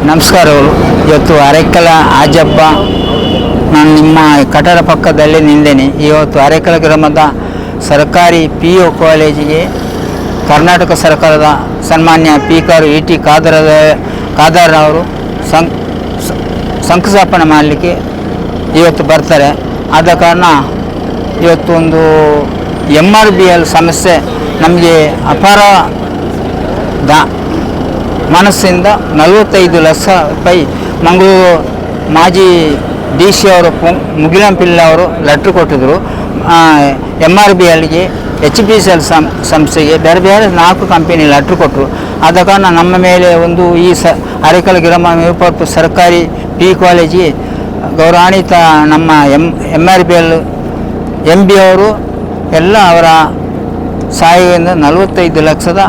ನಮಸ್ಕಾರಗಳು. ಇವತ್ತು ಅರೆಕಲ ಆಜಪ್ಪ, ನಾನು ನಿಮ್ಮ ಕಟ್ಟಡ ಪಕ್ಕದಲ್ಲೇ ನಿಂದೇನೆ. ಇವತ್ತು ಅರೆಕಲ ಗ್ರಾಮದ ಸರ್ಕಾರಿ PU ಕಾಲೇಜಿಗೆ ಕರ್ನಾಟಕ ಸರ್ಕಾರದ ಸನ್ಮಾನ್ಯ ಸ್ಪೀಕರ್ E.T. ಖಾದರ್ ಅವರು ಶಂಕುಸ್ಥಾಪನೆ ಮಾಡಲಿಕ್ಕೆ ಇವತ್ತು ಬರ್ತಾರೆ. ಆದ ಕಾರಣ ಇವತ್ತು ಒಂದು MRBL ಸಮಸ್ಯೆ ನಮಗೆ ಅಪಾರ ಮನಸ್ಸಿಂದ 45 ಲಕ್ಷ ರೂಪಾಯಿ ಮಂಗಳೂರು ಮಾಜಿ DC ಅವರು ಮುಗಿಲಂ ಪಿಳ್ಳೆ ಅವರು ಲೆಟ್ರ್ ಕೊಟ್ಟಿದ್ದರು. MRBLಗೆ HPCL ಸಂಸ್ಥೆಗೆ ಬೇರೆ ಬೇರೆ 4 ಕಂಪನಿ ಲೆಟ್ರ್ ಕೊಟ್ಟರು. ಆದ ಕಾರಣ ನಮ್ಮ ಮೇಲೆ ಒಂದು ಈ ಅರೆಕಲ ಗ್ರಾಮ ಮೇಲ್ಪಟ್ಟು ಸರ್ಕಾರಿ PU ಕಾಲೇಜಿಗೆ ಗೌರವಾನ್ವಿತ ನಮ್ಮ MRBL MB ಅವರು ಎಲ್ಲ ಅವರ ಸಹಾಯದಿಂದ 45 ಲಕ್ಷದ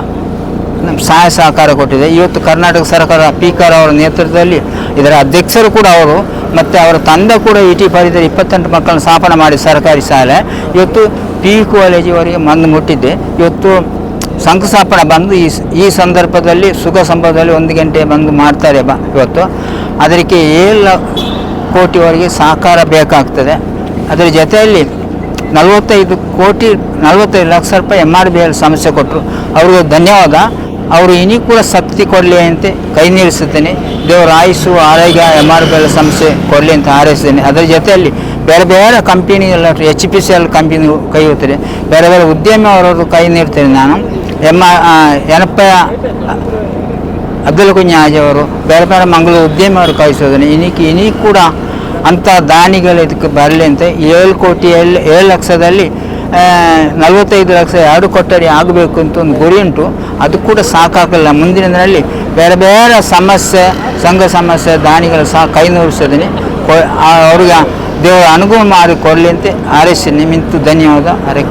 ಸಹಾಯ ಸಹಕಾರ ಕೊಟ್ಟಿದೆ. ಇವತ್ತು ಕರ್ನಾಟಕ ಸರ್ಕಾರ ಸ್ಪೀಕರ್ ಅವರ ನೇತೃತ್ವದಲ್ಲಿ ಇದರ ಅಧ್ಯಕ್ಷರು ಕೂಡ ಅವರು ಮತ್ತು ಅವರ ತಂದೆ ಕೂಡ E.T. ಪರಿಧಿಯಲ್ಲಿ 28 ಮಕ್ಕಳನ್ನು ಸ್ಥಾಪನೆ ಮಾಡಿ ಸರ್ಕಾರಿ ಶಾಲೆ ಇವತ್ತು PU ಕಾಲೇಜಿವರೆಗೆ ಬಂದು ಮುಟ್ಟಿದ್ದೆ. ಇವತ್ತು ಶಂಕುಸ್ಥಾಪನೆ ಬಂದು ಈ ಸಂದರ್ಭದಲ್ಲಿ ಸುಖ ಸಂಭವದಲ್ಲಿ 1 ಗಂಟೆ ಬಂದು ಮಾಡ್ತಾರೆ. ಇವತ್ತು ಅದಕ್ಕೆ 7 ಕೋಟಿವರೆಗೆ ಸಹಕಾರ ಬೇಕಾಗ್ತದೆ. ಅದರ ಜೊತೆಯಲ್ಲಿ 45 ಲಕ್ಷ ರೂಪಾಯಿ MRBL ಸಮಸ್ಯೆ ಕೊಟ್ಟರು. ಅವ್ರಿಗೆ ಧನ್ಯವಾದ. ಅವರು ಇನ್ನೂ ಕೂಡ ಶಕ್ತಿ ಕೊಡಲಿ ಅಂತ ಕೈ ನೀಡಿಸುತ್ತೇನೆ. ದೇವರ ಆಯುಸ್ಸು ಆರೋಗ್ಯ MRBL ಸಮಸ್ಯೆ ಕೊಡಲಿ ಅಂತ ಹಾರೈಸ್ತೇನೆ. ಅದರ ಜೊತೆಯಲ್ಲಿ ಬೇರೆ ಬೇರೆ ಕಂಪನಿಗಳ HPCL ಕಂಪನಿ ಕೈ ಹೋಗ್ತಾರೆ, ಬೇರೆ ಬೇರೆ ಉದ್ಯಮಿ ಅವರವರು ಕೈ ನೀಡ್ತೇನೆ. ನಾನು ಏನಪ್ಪ ಅಬ್ದುಲ್ ಕುഞ്ഞാಜಿ ಅವರು ಬೇರೆ ಬೇರೆ ಮಂಗಳೂರು ಉದ್ಯಮಿ ಅವರು ಕಳಿಸೋದನ್ನು ಇನ್ನೂ ಕೂಡ ಅಂಥ ದಾನಿಗಳು ಇದಕ್ಕೆ ಬರಲಿ ಅಂತ 7 ಲಕ್ಷದಲ್ಲಿ 45 ಲಕ್ಷ 2 ಕೊಠಡಿ ಆಗಬೇಕು ಅಂತ ಒಂದು ಗುರಿ ಉಂಟು. ಅದು ಕೂಡ ಸಾಕಾಗಲ್ಲ. ಮುಂದಿನ ದಿನದಲ್ಲಿ ಬೇರೆ ಬೇರೆ ಸಮಸ್ಯೆ ಸಂಘ ಸಮಸ್ಯೆ ದಾನಿಗಳು ಸಹ ಕೈ ನೋಡಿಸೋದನ್ನು ಅವ್ರಿಗೆ ದೇವರ ಅನುಗ್ರಹ ಮಾಡಿ ಕೊಡಲಿ ಅಂತ ಹಾರೈಸಿ ನಿಮ್ಮಿಂತು ಧನ್ಯವಾದ. ಅರೆಕಲ